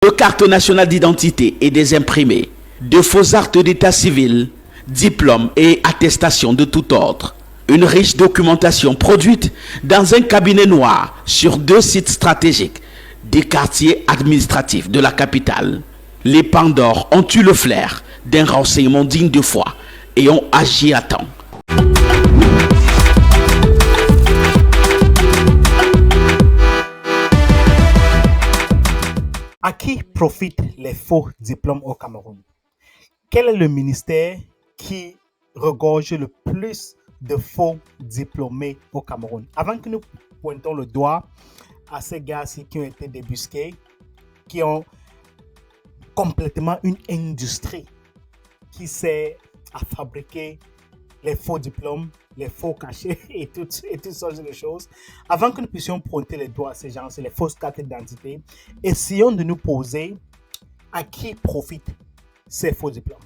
de cartes nationales d'identité et des imprimés, de faux actes d'état civil, diplômes et attestations de tout ordre. Une riche documentation produite dans un cabinet noir sur 2 sites stratégiques des quartiers administratifs de la capitale. Les Pandores ont eu le flair d'un renseignement digne de foi et ont agi à temps. À qui profitent les faux diplômes au Cameroun? Quel est le ministère qui regorge le plus de faux diplômés au Cameroun? Avant que nous pointons le doigt à ces gars-ci qui ont été débusqués, qui ont complètement une industrie qui sert à fabriquer les faux diplômes, les faux cachets et toutes sortes de choses. Avant que nous puissions pointer les doigts à ces gens, c'est les fausses cartes d'identité, essayons de nous poser à qui profitent ces faux diplômes.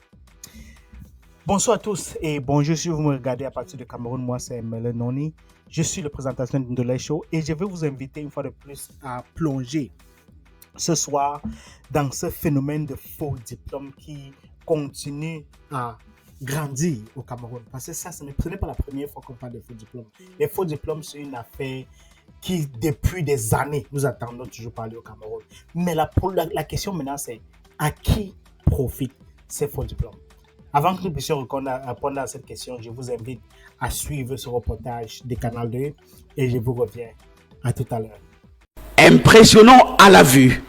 Bonsoir à tous et bonjour si vous me regardez à partir de Cameroun. Moi, c'est Melenoni. Je suis le présentateur de l'E Show et je vais vous inviter une fois de plus à plonger ce soir dans ce phénomène de faux diplômes qui continue à grandir au Cameroun. Parce que ça, ce n'est pas la première fois qu'on parle de faux diplômes. Les faux diplômes, c'est une affaire qui, depuis des années, nous attendons toujours parler au Cameroun. Mais la question maintenant, c'est à qui profitent ces faux diplômes? Avant que nous puissions répondre à cette question, je vous invite à suivre ce reportage de Canal 2 et je vous reviens. À tout à l'heure. Impressionnant à la vue,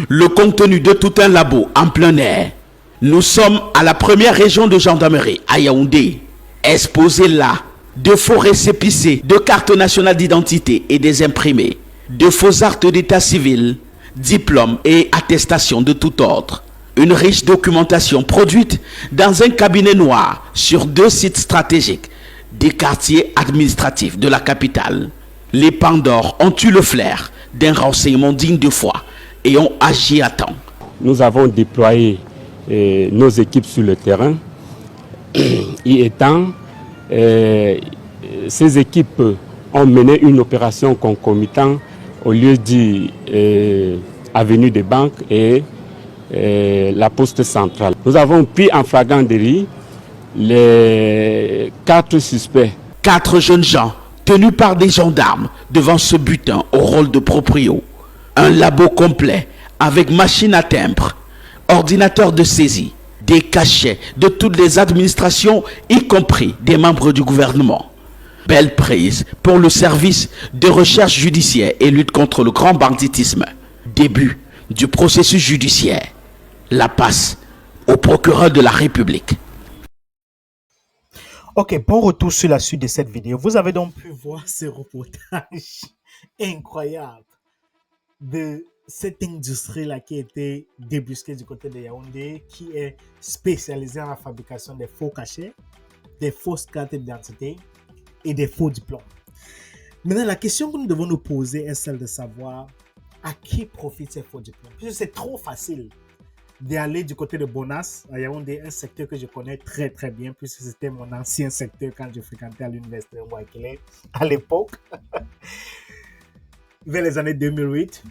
le contenu de tout un labo en plein air. Nous sommes à la première région de gendarmerie, à Yaoundé. Exposés là, de faux récépissés, de cartes nationales d'identité et des imprimés, de faux actes d'état civil, diplômes et attestations de tout ordre. Une riche documentation produite dans un cabinet noir sur 2 sites stratégiques des quartiers administratifs de la capitale. Les Pandores ont eu le flair d'un renseignement digne de foi et ont agi à temps. Nous avons déployé nos équipes sur le terrain. Y étant, ces équipes ont mené une opération concomitante au lieu dit Avenue des Banques et la poste centrale. Nous avons pris en flagrant délit les 4 suspects. 4 jeunes gens tenus par des gendarmes devant ce butin au rôle de proprio. Un labo complet avec machine à timbre, ordinateur de saisie, des cachets de toutes les administrations, y compris des membres du gouvernement. Belle prise pour le service de recherche judiciaire et lutte contre le grand banditisme. Début du processus judiciaire. La passe au procureur de la République. Ok, bon retour sur la suite de cette vidéo. Vous avez donc pu voir ce reportage incroyable de cette industrie-là qui a été débusquée du côté de Yaoundé, qui est spécialisée dans la fabrication des faux cachets, des fausses cartes d'identité et des faux diplômes. Maintenant, la question que nous devons nous poser est celle de savoir à qui profitent ces faux diplômes. Parce que c'est trop facile d'aller du côté de Bonas, à Yaoundé, un secteur que je connais très très bien, puisque c'était mon ancien secteur quand je fréquentais à l'université de Ouakile à l'époque, vers les années 2008.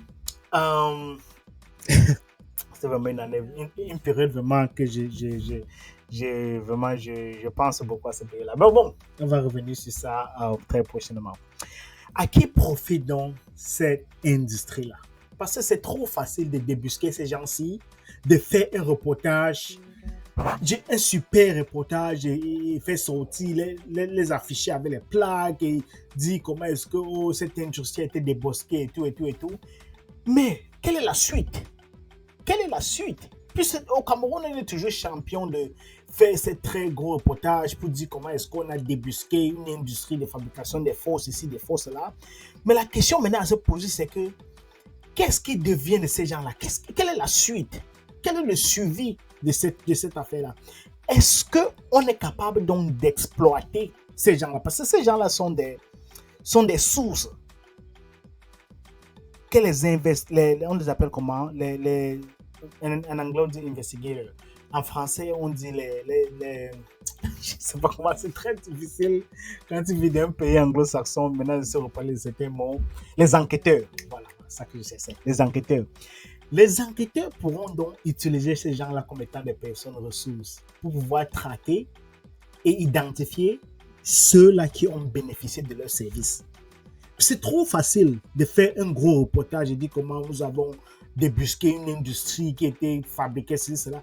C'était vraiment une période vraiment que je pense beaucoup à cette période-là. Mais bon, on va revenir sur ça très prochainement. À qui profite donc cette industrie-là? Parce que c'est trop facile de débusquer ces gens-ci, de faire un reportage, un super reportage et faire sortir, les afficher avec les plaques et dire comment est-ce que cette industrie a été débusquée et tout. Mais quelle est la suite? Quelle est la suite? Puisque au Cameroun, on est toujours champion de faire ces très gros reportages pour dire comment est-ce qu'on a débusqué une industrie de fabrication des fausses ici, des fausses là. Mais la question maintenant à se poser, c'est que qu'est-ce qui devient de ces gens-là? Quelle est la suite? Quel est le suivi de cette affaire-là? Est-ce qu'on est capable donc d'exploiter ces gens-là? Parce que ces gens-là sont des sources que on les appelle comment? En anglais, on dit investigators. En français, on dit je sais pas comment, c'est très difficile quand tu vis d'un pays anglo-saxon. Maintenant, je sais reparler de certains mots. Les enquêteurs. Voilà, ça que je sais, c'est les enquêteurs. Les enquêteurs pourront donc utiliser ces gens-là comme étant des personnes ressources pour pouvoir traquer et identifier ceux-là qui ont bénéficié de leur service. C'est trop facile de faire un gros reportage et dire comment nous avons débusqué une industrie qui était fabriquée, ceci, cela.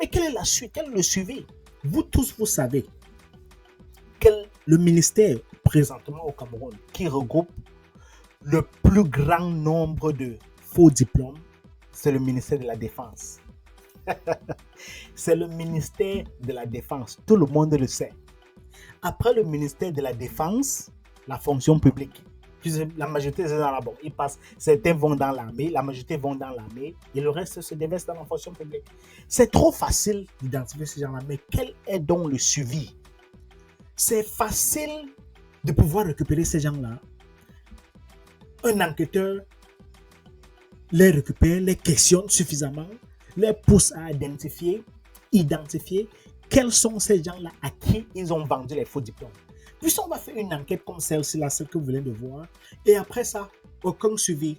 Mais quelle est la suite? Quel est le suivi? Vous tous, vous savez que le ministère présentement au Cameroun, qui regroupe le plus grand nombre de faux diplômes, c'est le ministère de la Défense. C'est le ministère de la Défense. Tout le monde le sait. Après le ministère de la Défense, la fonction publique. La majorité, c'est dans la banque. Ils passent, certains vont dans l'armée, la majorité vont dans l'armée, et le reste se déverse dans la fonction publique. C'est trop facile d'identifier ces gens-là, mais quel est donc le suivi? C'est facile de pouvoir récupérer ces gens-là. Un enquêteur les récupère, les questionne suffisamment, les pousse à identifier quels sont ces gens-là à qui ils ont vendu les faux diplômes. Puis on va faire une enquête comme celle-ci, là, celle que vous venez de voir, et après ça, aucun suivi,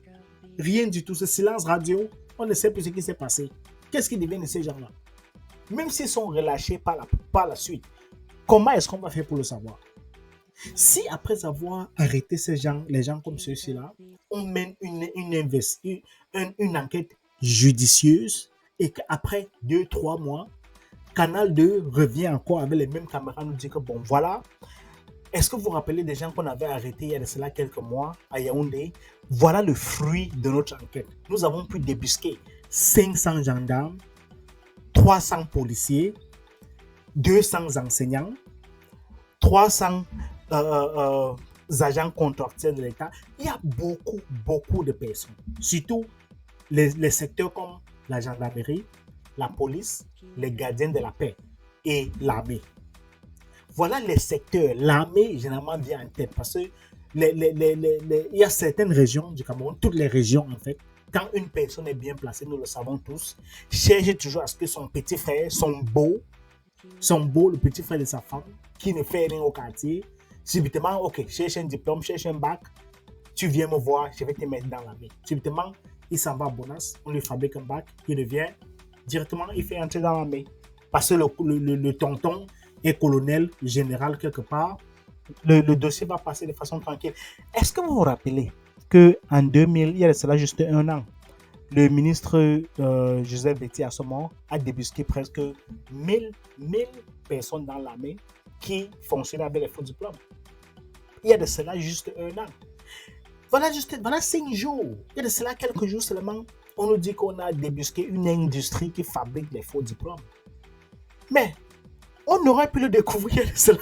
rien du tout, ce silence radio, on ne sait plus ce qui s'est passé. Qu'est-ce qui devient de ces gens-là? Même s'ils sont relâchés par la suite, comment est-ce qu'on va faire pour le savoir? Si après avoir arrêté ces gens, les gens comme ceux-ci-là, on mène une enquête judicieuse et qu'après 2-3 mois, Canal 2 revient encore avec les mêmes caméras, nous dit que bon voilà, est-ce que vous vous rappelez des gens qu'on avait arrêtés il y a de cela quelques mois à Yaoundé? Voilà le fruit de notre enquête. Nous avons pu débusquer 500 gendarmes, 300 policiers, 200 enseignants, 300 agents contractuels de l'État. Il y a beaucoup de personnes. Surtout les secteurs comme la gendarmerie, la police, les gardiens de la paix et l'armée. Voilà les secteurs. L'armée, généralement, vient en tête parce que il y a certaines régions du Cameroun, toutes les régions en fait, quand une personne est bien placée, nous le savons tous, cherche toujours à ce que son petit frère, son beau, le petit frère de sa femme, qui ne fait rien au quartier, subitement, ok, cherche un diplôme, cherche un bac, tu viens me voir, je vais te mettre dans l'armée. Subitement, il s'en va à Bonas, on lui fabrique un bac, il revient, directement, il fait entrer dans l'armée. Parce que le tonton est colonel, général quelque part, le dossier va passer de façon tranquille. Est-ce que vous vous rappelez qu'en 2000, il y a cela juste un an, le ministre Joseph Betty à ce moment a débusqué presque 1000 personnes dans l'armée qui fonctionnaient avec les faux diplômes. Il y a de cela juste un an. Voilà 5 jours. Il y a de cela quelques jours seulement. On nous dit qu'on a débusqué une industrie qui fabrique les faux diplômes. Mais on aurait pu le découvrir il y a de cela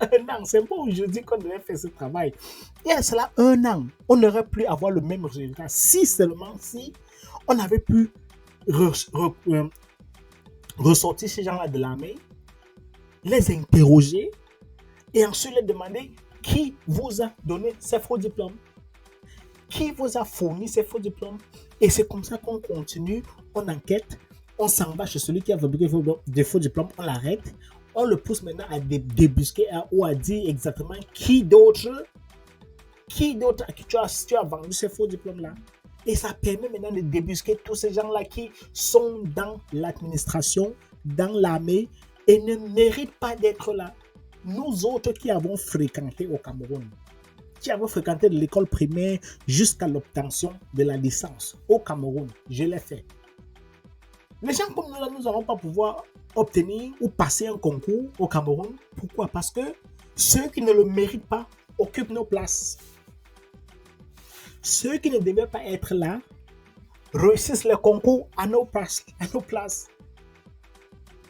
un an. C'est pas aujourd'hui qu'on devait faire ce travail. Il y a de cela un an. On aurait pu avoir le même résultat si on avait pu ressortir ces gens-là de l'armée, les interroger et ensuite leur demander qui vous a donné ces faux diplômes, qui vous a fourni ces faux diplômes. Et c'est comme ça qu'on continue, on enquête, on s'en va chez celui qui a fabriqué des faux diplômes, on l'arrête, on le pousse maintenant à débusquer ou à dire exactement qui d'autre à qui tu as vendu ces faux diplômes-là. Et ça permet maintenant de débusquer tous ces gens-là qui sont dans l'administration, dans l'armée et ne méritent pas d'être là. Nous autres qui avons fréquenté au Cameroun, qui avons fréquenté de l'école primaire jusqu'à l'obtention de la licence au Cameroun, je l'ai fait. Les gens comme nous, là, nous n'allons pas pouvoir obtenir ou passer un concours au Cameroun. Pourquoi? Parce que ceux qui ne le méritent pas occupent nos places. Ceux qui ne devaient pas être là réussissent le concours à nos places.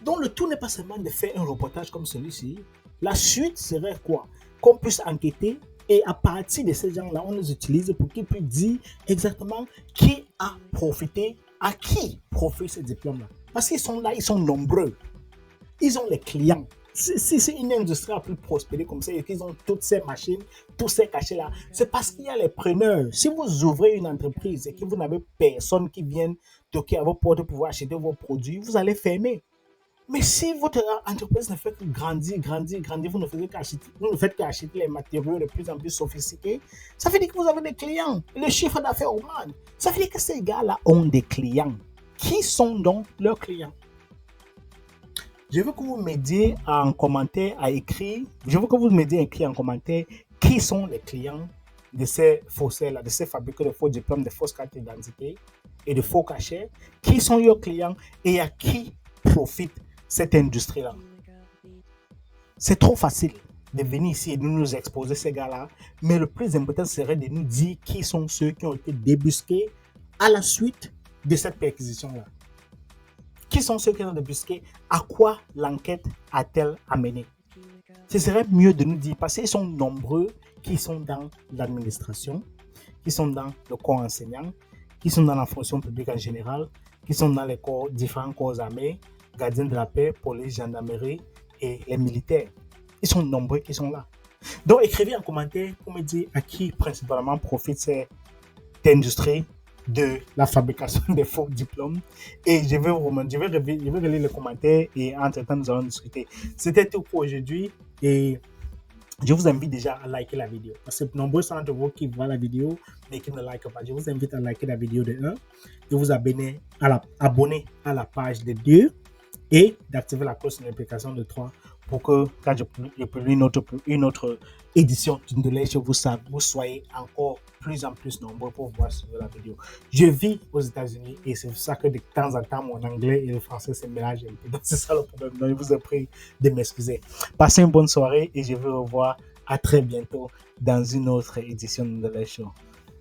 Donc le tout n'est pas seulement de faire un reportage comme celui-ci. La suite serait quoi? Qu'on puisse enquêter et à partir de ces gens-là, on les utilise pour qu'ils puissent dire exactement qui a profité, à qui profite ces diplômes-là. Parce qu'ils sont là, ils sont nombreux. Ils ont les clients. Si c'est une industrie à plus prospérer comme ça et qu'ils ont toutes ces machines, tous ces cachets-là, c'est parce qu'il y a les preneurs. Si vous ouvrez une entreprise et que vous n'avez personne qui vienne toquer à vos portes pour pouvoir acheter vos produits, vous allez fermer. Mais si votre entreprise ne fait que grandir, vous ne faites qu'acheter les matériaux de plus en plus sophistiqués, ça veut dire que vous avez des clients. Le chiffre d'affaires augmente. Ça veut dire que ces gars-là ont des clients. Qui sont donc leurs clients? Je veux que vous m'aidiez en commentaire à écrire. Je veux que vous m'aidiez à écrire en commentaire qui sont les clients de ces faussaires-là, de ces fabricants de faux diplômes, de fausses cartes d'identité et de faux cachets. Qui sont leurs clients et à qui profite cette industrie-là? C'est trop facile de venir ici et de nous exposer ces gars-là, mais le plus important serait de nous dire qui sont ceux qui ont été débusqués à la suite de cette perquisition-là. Qui sont ceux qui ont débusqué? À quoi l'enquête a-t-elle amené? Ce serait mieux de nous dire, parce qu'ils sont nombreux qui sont dans l'administration, qui sont dans le corps enseignant, qui sont dans la fonction publique en général, qui sont dans les corps, différents corps armés, gardiens de la paix, police, gendarmerie et les militaires. Ils sont nombreux qui sont là. Donc écrivez en commentaire pour me dire à qui principalement profite cette industrie de la fabrication des faux diplômes. Et je vais relire les commentaires et entre-temps, nous allons discuter. C'était tout pour aujourd'hui et je vous invite déjà à liker la vidéo. Parce que nombreux sont d'entre vous qui voient la vidéo mais qui ne likent pas. Je vous invite à liker la vidéo de 1, de vous abonner à la page de 2 et d'activer la cloche de notification de 3 pour que quand je publie une autre édition d'une Show, vous soyez encore plus en plus nombreux pour voir la vidéo. Je vis aux États-Unis et c'est pour ça que de temps en temps, mon anglais et le français se mélangent un peu. Donc, c'est ça le problème. Donc, je vous ai prie de m'excuser. Passez une bonne soirée et je vous revois à très bientôt dans une autre édition de Show.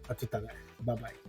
À tout à l'heure. Bye bye.